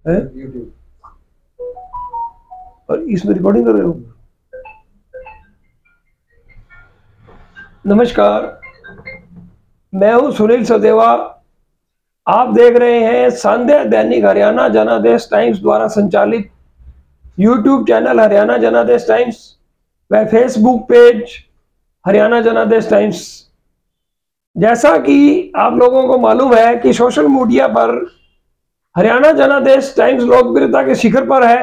है? और इसमें रिकॉर्डिंग कर रहे हो? नमस्कार, मैं हूं सुनील सदेवा। आप देख रहे हैं संध्या दैनिक हरियाणा जनादेश टाइम्स द्वारा संचालित यूट्यूब चैनल हरियाणा जनादेश टाइम्स व फेसबुक पेज हरियाणा जनादेश टाइम्स। जैसा कि आप लोगों को मालूम है कि सोशल मीडिया पर हरियाणा जनादेश टाइम्स लोकप्रियता के शिखर पर है।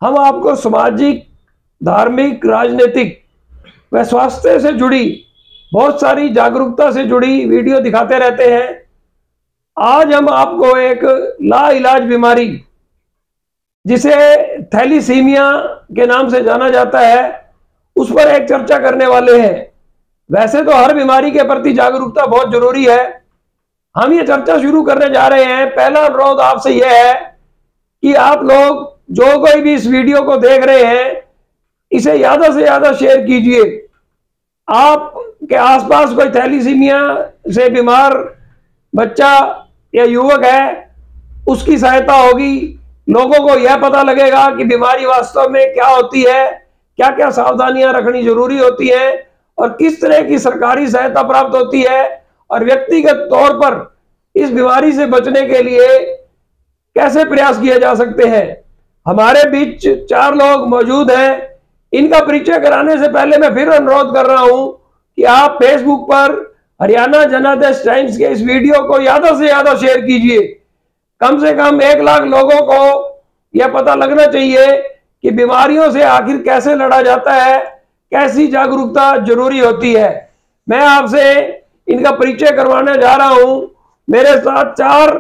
हम आपको सामाजिक, धार्मिक, राजनीतिक व स्वास्थ्य से जुड़ी बहुत सारी जागरूकता से जुड़ी वीडियो दिखाते रहते हैं। आज हम आपको एक लाइलाज बीमारी जिसे थैलीसीमिया के नाम से जाना जाता है उस पर एक चर्चा करने वाले हैं। वैसे तो हर बीमारी के प्रति जागरूकता बहुत जरूरी है। हम ये चर्चा शुरू करने जा रहे हैं। पहला अनुरोध आपसे यह है कि आप लोग जो कोई भी इस वीडियो को देख रहे हैं इसे ज्यादा से ज्यादा शेयर कीजिए। आपके आसपास कोई थैलीसीमिया से बीमार बच्चा या युवक है, उसकी सहायता होगी। लोगों को यह पता लगेगा कि बीमारी वास्तव में क्या होती है, क्या क्या सावधानियां रखनी जरूरी होती है और किस तरह की सरकारी सहायता प्राप्त होती है और व्यक्तिगत तौर पर इस बीमारी से बचने के लिए कैसे प्रयास किए जा सकते हैं। हमारे बीच 4 लोग मौजूद हैं। इनका परिचय कराने से पहले मैं फिर अनुरोध कर रहा हूं कि आप फेसबुक पर हरियाणा जनादेश टाइम्स के इस वीडियो को ज्यादा से ज्यादा शेयर कीजिए। कम से कम 1 लाख लोगों को यह पता लगना चाहिए कि बीमारियों से आखिर कैसे लड़ा जाता है, कैसी जागरूकता जरूरी होती है। मैं आपसे इनका परिचय करवाने जा रहा हूं। मेरे साथ 4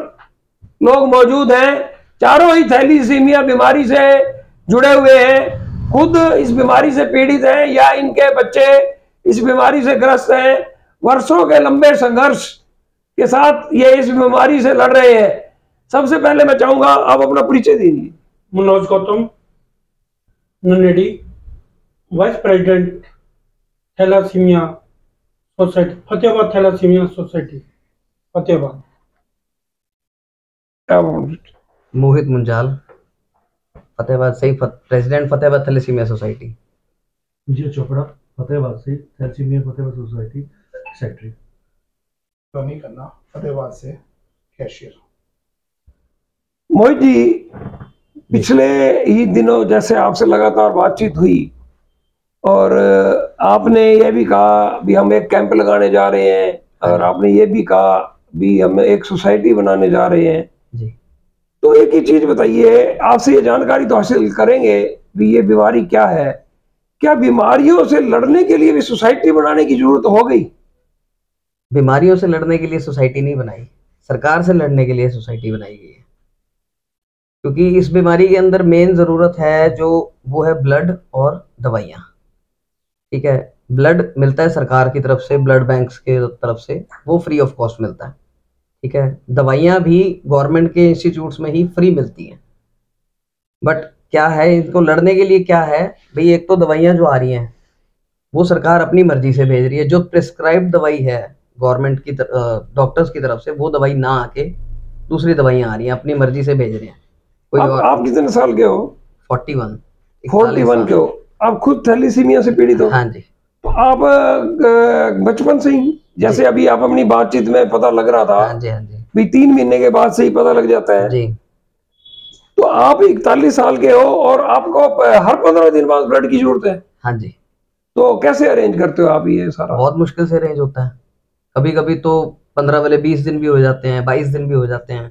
लोग मौजूद हैं। चारों ही थैलीसीमिया बीमारी से जुड़े हुए हैं, खुद इस बीमारी से पीड़ित हैं या इनके बच्चे इस बीमारी से ग्रस्त हैं। वर्षों के लंबे संघर्ष के साथ ये इस बीमारी से लड़ रहे हैं। सबसे पहले मैं चाहूंगा आप अपना परिचय दीजिए। Manoj Gautam Nanedi, vice president thalassemia society Fatehabad, thalassemia society Fatehabad. Mohit Munjal, Fatehabad से president Fatehabad thalassemia society. Vijay Chopra, Fatehabad से thalassemia Fatehabad society secretary. Tony Khanna, Fatehabad से कैशियर। मोहित जी, पिछले ही दिनों जैसे आपसे लगातार बातचीत हुई और आपने ये भी कहा भी हम एक कैंप लगाने जा रहे हैं और आपने ये भी कहा भी हम एक सोसाइटी बनाने जा रहे हैं जी। तो एक ही चीज बताइए, आपसे ये जानकारी तो हासिल करेंगे भी ये बीमारी क्या है। क्या बीमारियों से लड़ने के लिए भी सोसाइटी बनाने की जरूरत हो गई? बीमारियों से लड़ने के लिए सोसाइटी नहीं बनाई, सरकार से लड़ने के लिए सोसाइटी बनाई गई है। क्योंकि इस बीमारी के अंदर मेन जरूरत है जो वो है ब्लड और दवाइयाँ। ठीक है, ब्लड मिलता है सरकार की तरफ से, ब्लड बैंक्स के तरफ से, वो फ्री ऑफ कॉस्ट मिलता है। ठीक है, दवाइयाँ भी गवर्नमेंट के इंस्टीट्यूट्स में ही फ्री मिलती हैं। बट क्या है, इनको लड़ने के लिए क्या है भाई, एक तो दवाइयाँ जो आ रही हैं वो सरकार अपनी मर्जी से भेज रही है। जो प्रिस्क्राइब्ड दवाई है गवर्नमेंट की डॉक्टर्स की तरफ से, वो दवाई ना आके दूसरी दवाइयाँ आ रही हैं, अपनी मर्जी से भेज रहे हैं। कोई आप कितने साल के हो? 41 के हो। आप खुद थैलीसीमिया से पीड़ित हो? हाँ जी। तो आप बचपन से ही, जैसे अभी आप अपनी बातचीत में पता लग रहा था, हाँ जी, हाँ जी, भी 3 महीने के बाद से ही पता लग जाता है जी। तो आप 41 साल के हो और आपको हर 15 दिन बाद ब्लड की जरूरत है? हाँ जी। तो कैसे अरेंज करते हो आप ये सारा? बहुत मुश्किल से अरेंज होता है। कभी कभी तो 15 वाले 20 दिन भी हो जाते हैं, 22 दिन भी हो जाते हैं।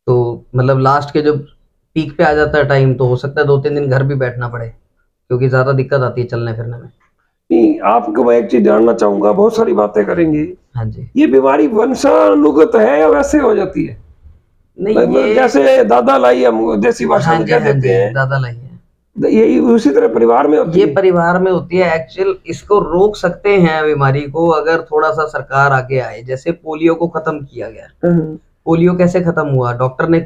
तो मतलब लास्ट के जब पीक पे आ जाता है टाइम, तो हो सकता है 2-3 दिन घर भी बैठना पड़े, क्योंकि ज्यादा दिक्कत आती है चलने फिरने में। नहीं, आपको मैं एक चीज जानना चाहूंगा, बहुत सारी बातें करेंगे। हाँ जी। ये बीमारी वंशानुगत है या वैसे हो जाती है? नहीं, ये जैसे दादा लाई हम देसी भाषा हाँ में जी, कह हाँ देते जी, हैं, दादा लाई है। ये उसी तरह परिवार में होती ये है? परिवार में होती है। एक्चुअल इसको रोक सकते हैं बीमारी को अगर थोड़ा सा सरकार आगे आए। जैसे पोलियो को खत्म किया गया। पोलियो कैसे खत्म हुआ? डॉक्टर ने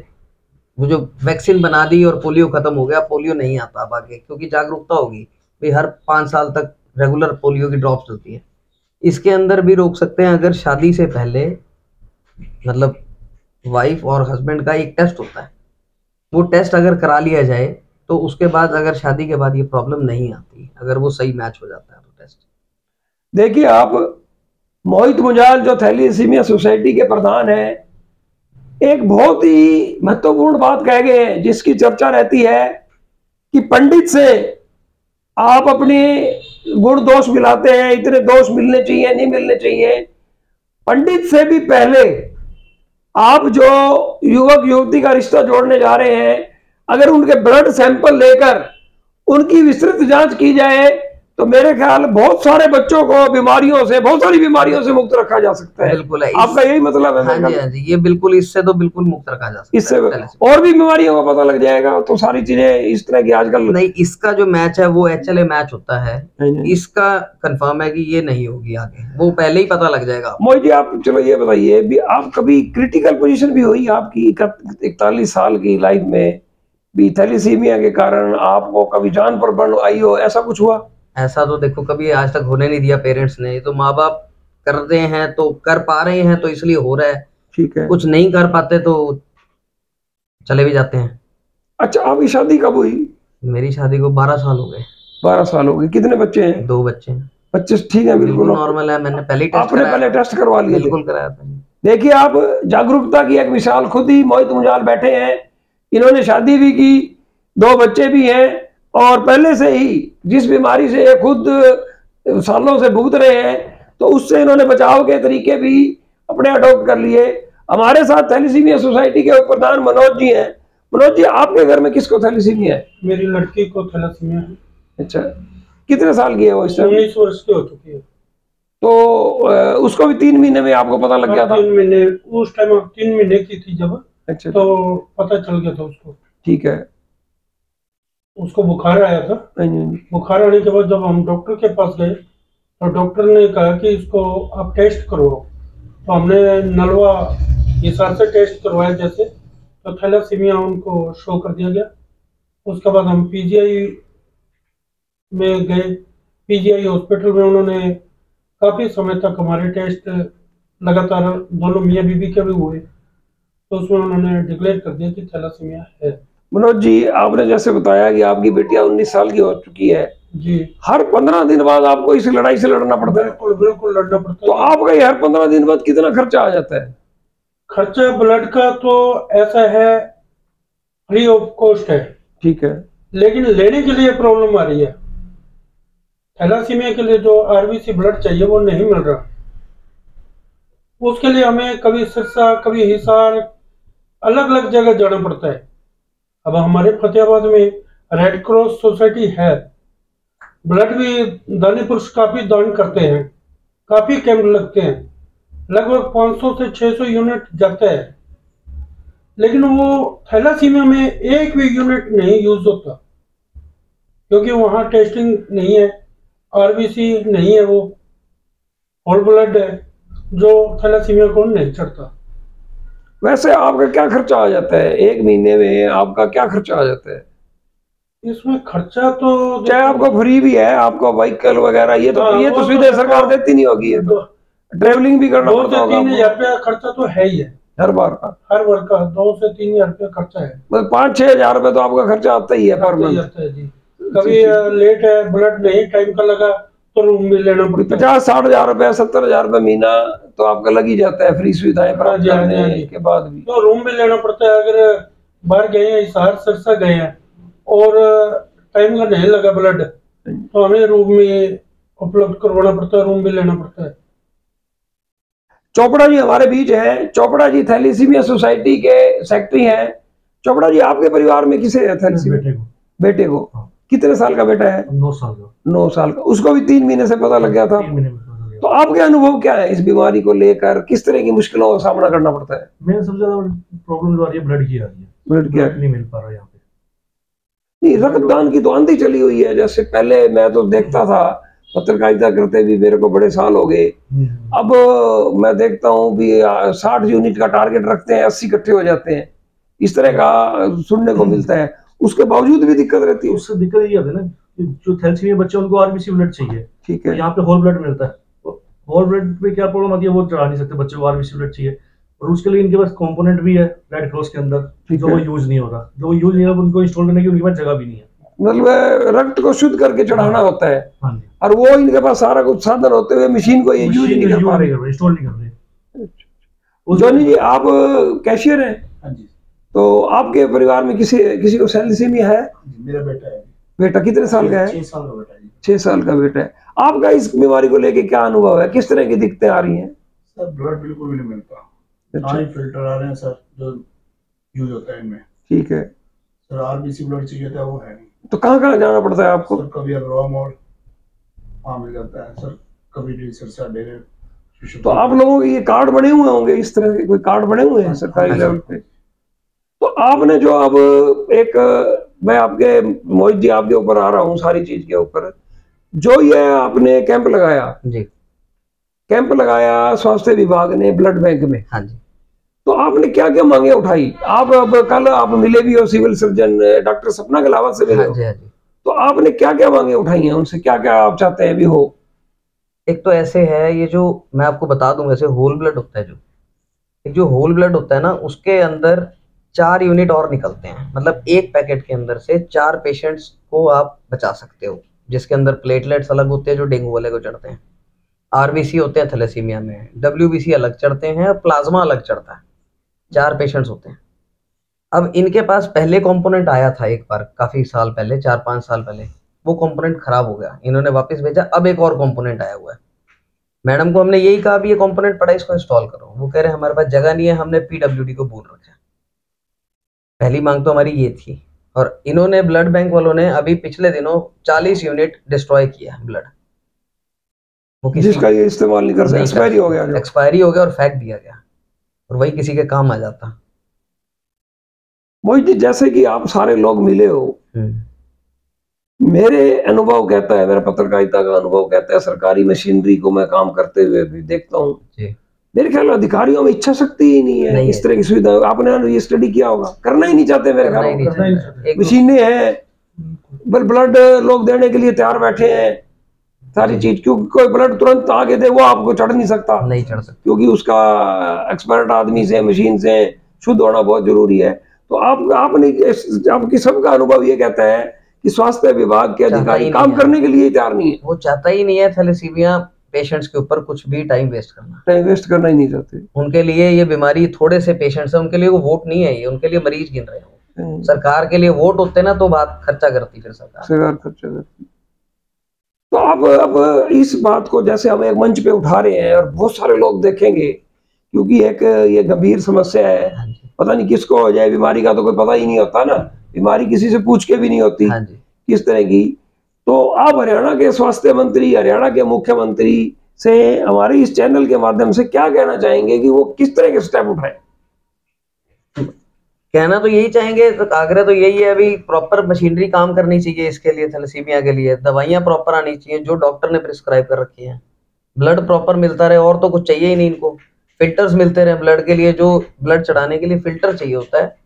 वो जो वैक्सीन बना दी और पोलियो खत्म हो गया। पोलियो नहीं आता अब आगे, क्योंकि जागरूकता होगी भाई, हर 5 साल तक रेगुलर पोलियो की ड्रॉप्स चलती है। इसके अंदर भी रोक सकते हैं अगर शादी से पहले, मतलब वाइफ और हस्बैंड का एक टेस्ट होता है वो टेस्ट अगर करा लिया जाए तो उसके बाद अगर शादी के बाद ये प्रॉब्लम नहीं आती, अगर वो सही मैच हो जाता है तो टेस्ट। देखिए, आप मोहित मुंजाल जो थैलीसीमिया सोसाइटी के प्रधान हैं, एक बहुत ही महत्वपूर्ण बात कह गए हैं, जिसकी चर्चा रहती है कि पंडित से आप अपने गुण दोष मिलाते हैं, इतने दोष मिलने चाहिए, नहीं मिलने चाहिए। पंडित से भी पहले आप जो युवक युवती का रिश्ता जोड़ने जा रहे हैं, अगर उनके ब्लड सैंपल लेकर उनकी विस्तृत जांच की जाए तो मेरे ख्याल बहुत सारे बच्चों को बीमारियों से, बहुत सारी बीमारियों से मुक्त रखा जा सकता है। बिल्कुल है, आपका यही मतलब है? हाँ जी, हाँ जी, ये बिल्कुल, इससे तो बिल्कुल मुक्त रखा जा सकता इससे है। और भी बीमारियों का पता लग जाएगा, तो सारी चीजें इस तरह की आजकल नहीं, इसका जो मैच है वो HLA मैच होता है, इसका कंफर्म है कि ये नहीं होगी आगे, वो पहले ही पता लग जाएगा। मोहित जी, आप चलो ये बताइए भी, आप कभी क्रिटिकल पोजीशन भी हुई आपकी 41 साल की लाइफ में भी, थैलीसीमिया के कारण आपको कभी जान पर बन आई हो, ऐसा कुछ हुआ? ऐसा तो देखो कभी आज तक होने नहीं दिया पेरेंट्स ने, तो माँ बाप कर रहे हैं तो कर पा रहे हैं तो इसलिए हो रहा है, ठीक है। कुछ नहीं कर पाते तो चले भी जाते हैं। अच्छा, आपकी शादी कब हुई? मेरी शादी को 12 साल हो गए। 12 साल हो गए। कितने बच्चे हैं? 2 बच्चे हैं। बच्चे ठीक है? बिल्कुल नॉर्मल है, मैंने पहले आपने पहले टेस्ट करवा लिया? बिल्कुल कराया था। देखिए, आप जागरूकता की एक मिसाल खुद ही मोहित मुंजाल बैठे हैं, इन्होंने शादी भी की, 2 बच्चे भी हैं, और पहले से ही जिस बीमारी से ये खुद सालों से भुगत रहे हैं, तो उससे इन्होंने बचाव के तरीके भी अपने अडॉप्ट कर लिए। हमारे साथ थैलीसीमिया सोसाइटी के प्रधान मनोज जी हैं। मनोज जी, आपके घर में किसको थैलीसीमिया है? मेरी लड़की को थैलेसीमिया है। अच्छा, कितने साल की है वो? इस समय 19 वर्ष की हो चुकी है। तो उसको भी 3 महीने में आपको पता लग गया था? 3 महीने, उस टाइम 3 महीने की थी जब। अच्छा, तो पता चल गया था उसको। ठीक है। उसको बुखार आया था। बुखार आने के बाद जब हम डॉक्टर के पास गए तो डॉक्टर ने कहा कि इसको आप टेस्ट करवाओ, तो हमने नलवा हिसाब से टेस्ट करवाया जैसे, तो थैलेसीमिया उनको शो कर दिया गया। उसके बाद हम PGI में गए। PGI हॉस्पिटल में उन्होंने काफ़ी समय तक हमारे टेस्ट लगातार, दोनों मियाँ बीबी के भी हुए, तो उसमें उन्होंने डिक्लेयर कर दिया कि थैलेसीमिया है। मनोज जी, आपने जैसे बताया कि आपकी बेटिया 19 साल की हो चुकी है जी, हर 15 दिन बाद आपको इस लड़ाई से लड़ना पड़ता है? बिल्कुल बिल्कुल लड़ना पड़ता तो है। आपका ये हर 15 दिन बाद कितना खर्चा आ जाता है? खर्चा ब्लड का तो ऐसा है, फ्री ऑफ कॉस्ट है, ठीक है, लेकिन लेने के लिए प्रॉब्लम आ रही है। थैलेसीमिया के लिए जो RBC ब्लड चाहिए वो नहीं मिल रहा। उसके लिए हमें कभी सिरसा, कभी हिसार, अलग अलग जगह जाना पड़ता है। अब हमारे फतेहाबाद में रेड क्रॉस सोसाइटी है, ब्लड भी दानी पुरुष काफी दान करते हैं, काफी कैंप लगते हैं, लगभग 500 से 600 यूनिट जाते हैं, लेकिन वो थैलेसीमिया में एक भी यूनिट नहीं यूज होता, क्योंकि वहाँ टेस्टिंग नहीं है, RBC नहीं है, वो होल ब्लड है जो थैलेसीमिया को नहीं चढ़ता। वैसे आपका क्या खर्चा आ जाता है एक महीने में? आपका क्या खर्चा आ जाता है इसमें? खर्चा तो चाहे आपको फ्री भी है, आपको व्हीकल वगैरह, ये तो ये तो सुविधा सरकार देती नहीं होगी, ये तो ट्रेवलिंग भी करना 2 पड़ता से होगा 3 हजार रुपया खर्चा तो है ही है हर बार का? हर वर्ग का 2 से 3 हजार रुपया खर्चा है। मतलब 5-6 हजार रुपए तो आपका खर्चा आता ही है पर मंथ? आता है जी। कभी लेट है, ब्लड नहीं टाइम का लगा तो रूम भी लेना पड़ता है। 50-60 हजार रुपए, 70 हजार रुपए महीना तो आपका लग ही जाता है फ्री सुविधाएं प्राप्त करने के बाद भी। तो रूम भी लेना पड़ता है। अगर बाहर गए हैं, हिसार सिरसा गए हैं और टाइम का नहीं लगा ब्लड, तो हमें रूम में उपलब्ध करवाना पड़ता है, रूम भी लेना पड़ता है। चोपड़ा जी हमारे बीच हैं। चोपड़ा जी थैलीसीमिया सोसाइटी के सेक्रेटरी हैं। चोपड़ा जी, आपके परिवार में किसे है थैलीसीमिया? बेटे को। कितने साल का बेटा है? 9 साल का। 9 साल का। उसको भी 3 महीने से पता लग गया था? 3 महीने में पता लग गया। तो आपके अनुभव क्या है इस बीमारी को लेकर? किस तरह की मुश्किलों का सामना करना पड़ता है? मेन सबसे ज्यादा प्रॉब्लम जो आ रही है ब्लड की आ रही है। ब्लड क्या नहीं मिल पा रहा है यहाँ पे। नहीं, रक्तदान की तो आंधी चली हुई है। जैसे पहले मैं तो देखता था, पत्रकारिता करते भी मेरे को बड़े साल हो गए, अब मैं देखता हूँ भी 60 यूनिट का टारगेट रखते हैं, 80 इकट्ठे हो जाते हैं, इस तरह का सुनने को मिलता है। उसके बावजूद भी दिक्कत रहती है। उससे दिक्कत ये आती है ना, जो थैलेसीमिया बच्चे उनको RBC ब्लड चाहिए, ठीक है। यहाँ पे होल ब्लड मिलता है। होल ब्लड में क्या प्रॉब्लम आती है, वो चढ़ा नहीं सकते, बच्चे को RBC ब्लड चाहिए। और उसके लिए इनके पास कंपोनेंट भी है रेड क्रॉस के अंदर, ठीक जो है। वो यूज नहीं हो रहा, जो यूज नहीं हो रहा उनको इंस्टॉल करने की उनके पास जगह भी नहीं है। मतलब रक्त को शुद्ध करके चढ़ाना होता है, हाँ जी, और वो इनके पास सारा कुछ साधन होते हुए मशीन को ये यूज मशीन नहीं कर पा रहे। इंस्टॉल नहीं कर रहे। जॉनी जी, आप कैशियर हैं, हाँ जी। तो आपके परिवार में किसी किसी को थैलेसीमिया है? जी, मेरा बेटा है। बेटा कितने साल का है? 6 साल का बेटा है जी। 6 साल का बेटा है। आपका इस बीमारी को लेके क्या अनुभव है, किस तरह की दिक्कतें आ रही हैं? सर ब्लड बिल्कुल भी नहीं मिलता, ना अच्छा, ही फिल्टर आ रहे हैं सर जो यूज होता है इनमें। ठीक है। सर आरबीसी ब्लड चाहिए था, वो है नहीं। तो कहाँ कहाँ जाना पड़ता है आपको? सर कभी अग्रवा मोड़ वहाँ मिल जाता है सर, कभी डी सिरसा डेरे। तो आप लोगों के ये कार्ड बने हुए होंगे, इस तरह के कोई कार्ड बने हुए हैं सरकारी लेवल पे? तो आपने जो अब एक, मैं आपके मोहित जी आपके ऊपर आ रहा हूँ सारी चीज के ऊपर, जो ये आपने कैंप लगाया, जी। कैंप लगाया स्वास्थ्य विभाग ने ब्लड बैंक में, हाँ जी। तो आपने क्या क्या मांगे उठाई? आप अब कल आप मिले भी हो सिविल सर्जन डॉक्टर सपना गलावत से मिले हाँ हो, जी। हाँ जी। तो आपने क्या क्या मांगे उठाई हैं उनसे, क्या क्या आप चाहते हैं भी हो? एक तो ऐसे है, ये जो मैं आपको बता दूं, वैसे होल ब्लड होता है, जो एक जो होल ब्लड होता है ना, उसके अंदर 4 यूनिट और निकलते हैं। मतलब एक पैकेट के अंदर से 4 पेशेंट्स को आप बचा सकते हो, जिसके अंदर प्लेटलेट्स अलग होते हैं जो डेंगू वाले को चढ़ते हैं, आरबीसी होते हैं थैलेसीमिया में, डब्ल्यूबीसी अलग चढ़ते हैं, प्लाज्मा अलग चढ़ता है। 4 पेशेंट्स होते हैं। अब इनके पास पहले कंपोनेंट आया था एक बार, काफी साल पहले, 4-5 साल पहले। वो कंपोनेंट खराब हो गया, इन्होंने वापस भेजा, अब एक और कंपोनेंट आया हुआ है। मैडम को हमने यही कहा भी ये कंपोनेंट पड़ा है, इसको इंस्टॉल करो। वो कह रहे हैं हमारे पास जगह नहीं है, हमने पीडब्ल्यूडी को बोल रखा है। पहली मांग तो हमारी ये थी। और इन्होंने, ब्लड बैंक वालों ने अभी पिछले दिनों 40 यूनिट डिस्ट्रॉय किया ब्लड, वो किसी जिसका ये इस्तेमाल नहीं कर सकते, एक्सपायरी हो गया जो। एक्सपायरी हो गया और फेंक दिया गया, और वही किसी के काम आ जाता। मोहित जी, जैसे कि आप सारे लोग मिले हो, मेरे अनुभव कहता है, मेरा पत्रकारिता का अनुभव कहता है, सरकारी मशीनरी को मैं काम करते हुए भी देखता हूँ, मेरे ख्याल में अधिकारियों में इच्छा शक्ति ही नहीं है इस तरह की सुविधा। आपने ये स्टडी किया होगा, करना ही नहीं चाहते मेरे ख्याल में। मशीनें हैं, ब्लड लोग देने के लिए तैयार बैठे हैं, सारी चीज, क्योंकि कोई ब्लड तुरंत आगे दे वो आपको चढ़ नहीं सकता, नहीं चढ़ सकता, क्योंकि उसका एक्सपर्ट आदमी से, मशीन से शुद्ध होना बहुत जरूरी है। तो आपने, आपकी सबका अनुभव ये कहता है कि स्वास्थ्य विभाग के अधिकारी काम करने के लिए तैयार नहीं है। वो चाहता ही नहीं है थैलेसीमिया पेशेंट्स के ऊपर कुछ भी टाइम वेस्ट करना ही नहीं चाहते। उनके लिए ये बीमारी, थोड़े से पेशेंट्स हैं, उनके लिए वो वोट नहीं है, ये उनके लिए मरीज गिन रहे हैं। सरकार के लिए वोट होते ना तो बात खर्चा करती, फिर सरकार खर्चा करती। तो अब इस बात को जैसे हम एक मंच पे उठा रहे हैं और बहुत सारे लोग देखेंगे, क्योंकि एक ये गंभीर समस्या है, पता नहीं किसको हो जाए, बीमारी का तो कोई पता ही नहीं होता ना, बीमारी किसी से पूछ के भी नहीं होती किस तरह की। तो आप हरियाणा के स्वास्थ्य मंत्री, हरियाणा के मुख्यमंत्री से हमारे इस चैनल के माध्यम से क्या कहना चाहेंगे कि वो किस तरह के स्टेप उठाएं? कहना तो यही चाहेंगे, तो आग्रह तो यही है, अभी प्रॉपर मशीनरी काम करनी चाहिए इसके लिए, थैलेसीमिया के लिए दवाइयां प्रॉपर आनी चाहिए जो डॉक्टर ने प्रिस्क्राइब कर रखी है, ब्लड प्रॉपर मिलता रहे, और तो कुछ चाहिए ही नहीं इनको। फिल्टर्स मिलते रहे ब्लड के लिए, जो ब्लड चढ़ाने के लिए फिल्टर चाहिए होता है,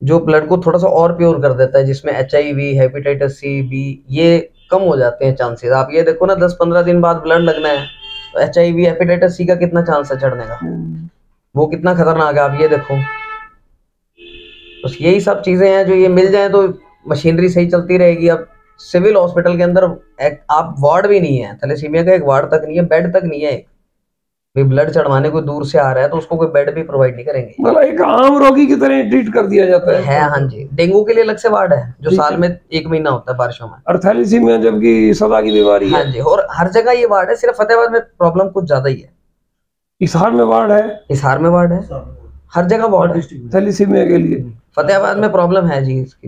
जो ब्लड को थोड़ा सा और प्योर कर देता है, जिसमें HIV, हेपेटाइटिस C, B ये कम हो जाते हैं चांसेस। आप ये देखो ना, 10-15 दिन बाद ब्लड लगना है, तो HIV, हेपेटाइटिस C का कितना चांस है चढ़ने का, वो कितना खतरनाक है, आप ये देखो। बस यही सब चीजें हैं, जो ये मिल जाए तो मशीनरी सही चलती रहेगी। अब सिविल हॉस्पिटल के अंदर आप वार्ड भी नहीं है, थैलेसीमिया का एक वार्ड तक नहीं है, बेड तक नहीं है। ब्लड चढ़वाने को दूर से आ रहा है तो उसको कोई बेड भी प्रोवाइड नहीं करेंगे, मतलब एक आम रोगी की तरह ट्रीट कर दिया जाता है। हाँ जी, डेंगू के लिए अलग से वार्ड है जो साल में 1 महीना होता है बारिशों में, और थैलेसीमिया जबकि सदा की बीमारी है। हाँ जी, और हर जगह ये वार्ड है, सिर्फ फतेहाबाद में प्रॉब्लम कुछ ज्यादा ही है। हिसार में वार्ड है, हिसार में वार्ड है, हर जगह वार्ड है थैलेसीमिया के लिए। फतेहाबाद में प्रॉब्लम है जी इसकी,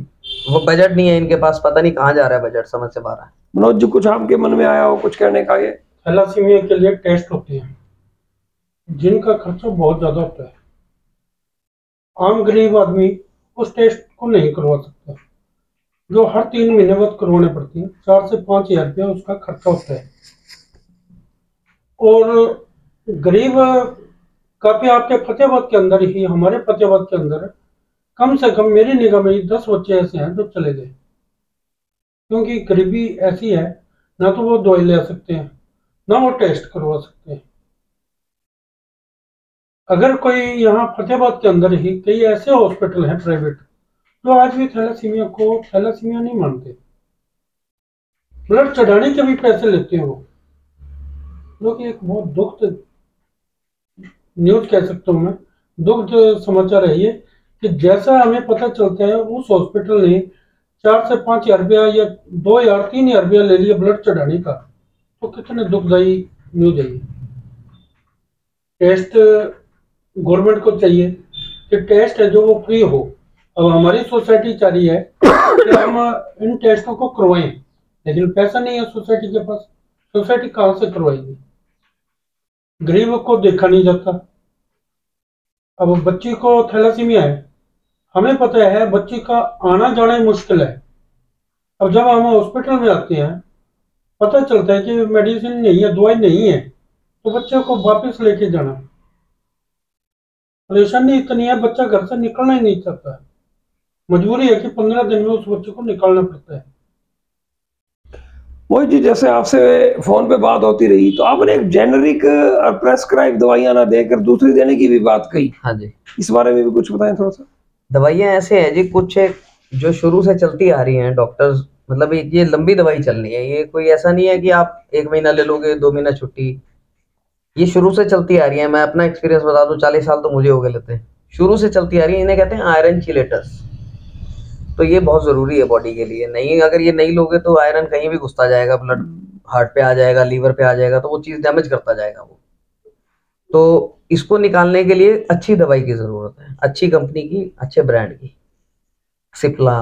वो बजट नहीं है इनके पास, पता नहीं कहाँ जा रहा है बजट, समझ से बाहर है। मनोज जी, कुछ आपके मन में आया हो कुछ कहने का? ये थैलेसीमिया के लिए टेस्ट होते हैं जिनका खर्चा बहुत ज्यादा होता है, आम गरीब आदमी उस टेस्ट को नहीं करवा सकता, जो हर 3 महीने बाद करवाने पड़ती है। 4 से 5 हजार रुपया उसका खर्चा होता है। और गरीब काफी, आपके फतेहाबाद के अंदर ही, हमारे फतेहाबाद के अंदर कम से कम मेरी निगाह में 10 बच्चे ऐसे हैं जो चले गए, क्योंकि गरीबी ऐसी है, ना तो वो दवाई ले सकते हैं, ना वो टेस्ट करवा सकते हैं। अगर कोई यहाँ फतेहाबाद के अंदर ही कई ऐसे हॉस्पिटल हैं प्राइवेट जो आज भी थैलासीमिया को थैलासीमिया नहीं मानते, ब्लड चढ़ाने के भी पैसे लेते हैं वो, जो कि एक बहुत दुखद न्यूज कह सकता हूँ मैं, दुखद समाचार है ये कि जैसा हमें पता चलता है उस हॉस्पिटल ने 4 से 5 हजार रुपया या 2 या 3 हजार रुपया ले लिया ब्लड चढ़ाने का, तो कितने दुखदायी न्यूज है ये। टेस्ट गवर्नमेंट को चाहिए कि टेस्ट है जो वो फ्री हो। अब हमारी सोसाइटी चाह रही है कि हम इन टेस्टों को करवाएं, लेकिन पैसा नहीं है सोसाइटी के पास, सोसाइटी कहाँ से करवाएगी? गरीब को देखा नहीं जाता। अब बच्ची को थैलासीमिया है, हमें पता है बच्ची का आना जाना ही मुश्किल है। अब जब हम हॉस्पिटल में आते हैं पता चलता है कि मेडिसिन नहीं है, दवाई नहीं है, तो बच्चे को वापस लेके जाना, परेशानी इतनी है बच्चा घर से निकलना ही नहीं चाहता है। मजबूरी है कि 15 दिन में उस बच्चे को निकालना पड़ता है। मोहित जी, जैसे आपसे फोन पे बात होती रही तो आपने एक जेनरिक और प्रेस्क्राइब दवाइयां ना देकर दूसरी देने की भी बात कही। हाँ जी, इस बारे में भी कुछ बताएं थोड़ा सा। दवाइयाँ ऐसे हैं जी, कुछ जो शुरू से चलती आ रही हैं, डॉक्टर्स मतलब ये लंबी दवाई चलनी है, ये कोई ऐसा नहीं है कि आप 1 महीना ले लोगे 2 महीना छुट्टी, ये शुरू से चलती आ रही है। मैं अपना एक्सपीरियंस बता दूं, 40 साल तो मुझे हो गए लेते हैं, शुरू से चलती आ रही है। इन्हें कहते हैं आयरन चिलेटर्स। तो ये बहुत ज़रूरी है बॉडी के लिए, नहीं अगर ये नहीं लोगे तो आयरन कहीं भी घुसता जाएगा, ब्लड हार्ट पे आ जाएगा, लीवर पे आ जाएगा, तो वो चीज़ डैमेज करता जाएगा वो। तो इसको निकालने के लिए अच्छी दवाई की ज़रूरत है, अच्छी कंपनी की, अच्छे ब्रांड की। सिप्ला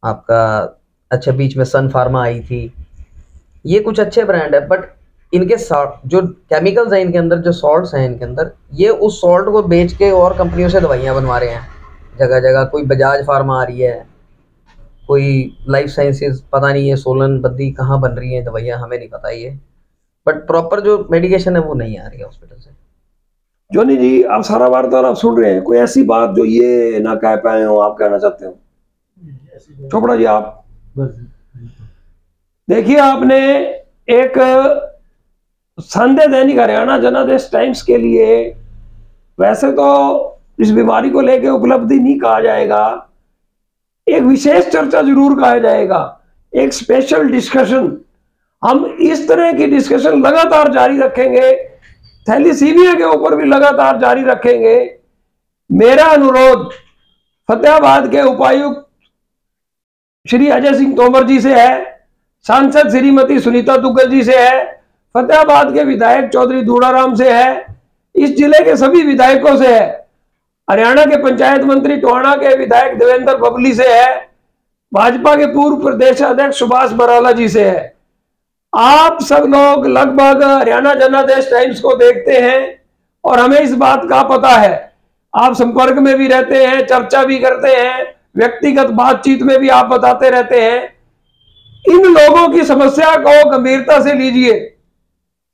आपका, अच्छा बीच में सन फार्मा आई थी, ये कुछ अच्छे ब्रांड है, बट इनके जो केमिकल्स हैं इनके अंदर, जो सॉल्ट्स हैं इनके अंदर, ये उस सॉल्ट को बेच के और कंपनियों से दवाइयाँ बनवा रहे हैं जगह जगह। कोई बजाज फार्मा आ रही है, कोई लाइफ साइंसेस, पता नहीं है सोलन बद्दी कहाँ बन रही है दवाइयाँ, हमें नहीं पता ये, बट प्रॉपर जो मेडिकेशन है वो नहीं आ रही है हॉस्पिटल से। जोनी जी, आप सारा वार्तालाप सुन रहे हैं, कोई ऐसी बात जो ये ना कह पाए हो आप कहना चाहते हो? चोपड़ा जी आप देखिए, आपने एक संदेह दैनिक हरियाणा जनादेश टाइम्स के लिए, वैसे तो इस बीमारी को लेकर उपलब्धि नहीं कहा जाएगा, एक विशेष चर्चा जरूर कहा जाएगा, एक स्पेशल डिस्कशन। हम इस तरह की डिस्कशन लगातार जारी रखेंगे, थैलीसीमिया के ऊपर भी लगातार जारी रखेंगे। मेरा अनुरोध फतेहाबाद के उपायुक्त श्री अजय सिंह तोमर जी से है, सांसद श्रीमती सुनीता दुग्गल जी से है, फतेहाबाद के विधायक चौधरी दूड़ाराम से है, इस जिले के सभी विधायकों से है, हरियाणा के पंचायत मंत्री टोहाना के विधायक देवेंद्र बबली से है, भाजपा के पूर्व प्रदेश अध्यक्ष सुभाष बराला जी से है। आप सब लोग लगभग हरियाणा जनादेश टाइम्स को देखते हैं और हमें इस बात का पता है, आप संपर्क में भी रहते हैं, चर्चा भी करते हैं, व्यक्तिगत बातचीत में भी आप बताते रहते हैं। इन लोगों की समस्या को गंभीरता से लीजिए।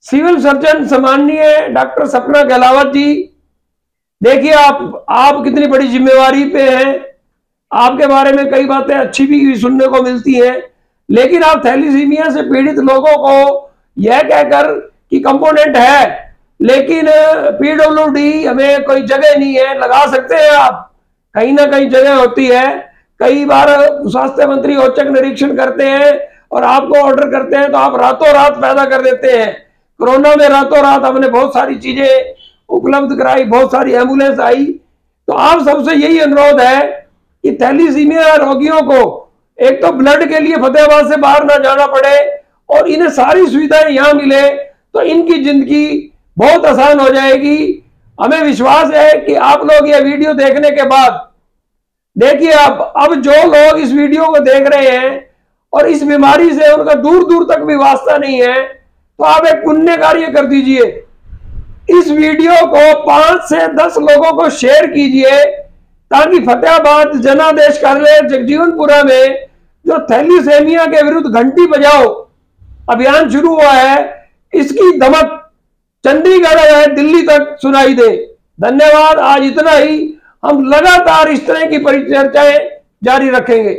सिविल सर्जन सम्माननीय डॉक्टर सपना गहलावत जी, देखिए आप कितनी बड़ी जिम्मेवारी पे हैं, आपके बारे में कई बातें अच्छी भी सुनने को मिलती हैं, लेकिन आप थैलीसीमिया से पीड़ित लोगों को यह कहकर कि कंपोनेंट है लेकिन पीडब्ल्यूडी हमें कोई जगह नहीं है, लगा सकते हैं आप, कहीं ना कहीं जगह होती है। कई बार स्वास्थ्य मंत्री औचक निरीक्षण करते हैं और आपको ऑर्डर करते हैं तो आप रातों रात पैदा कर देते हैं। कोरोना में रातों रात हमने बहुत सारी चीजें उपलब्ध कराई, बहुत सारी एम्बुलेंस आई। तो आप सबसे यही अनुरोध है कि थैलीसीमिया रोगियों को एक तो ब्लड के लिए फतेहाबाद से बाहर ना जाना पड़े और इन्हें सारी सुविधाएं यहाँ मिले तो इनकी जिंदगी बहुत आसान हो जाएगी। हमें विश्वास है कि आप लोग ये वीडियो देखने के बाद, देखिए अब जो लोग इस वीडियो को देख रहे हैं और इस बीमारी से उनका दूर दूर तक भी वास्ता नहीं है, तो आप एक पुण्य कार्य कर दीजिए, इस वीडियो को 5 से 10 लोगों को शेयर कीजिए ताकि फतेहाबाद जनादेश कार्यालय जगजीवनपुरा में जो थैलीसीमिया के विरुद्ध घंटी बजाओ अभियान शुरू हुआ है, इसकी धमक चंडीगढ़ है दिल्ली तक सुनाई दे। धन्यवाद। आज इतना ही, हम लगातार इस तरह की परिचर्चाएं जारी रखेंगे।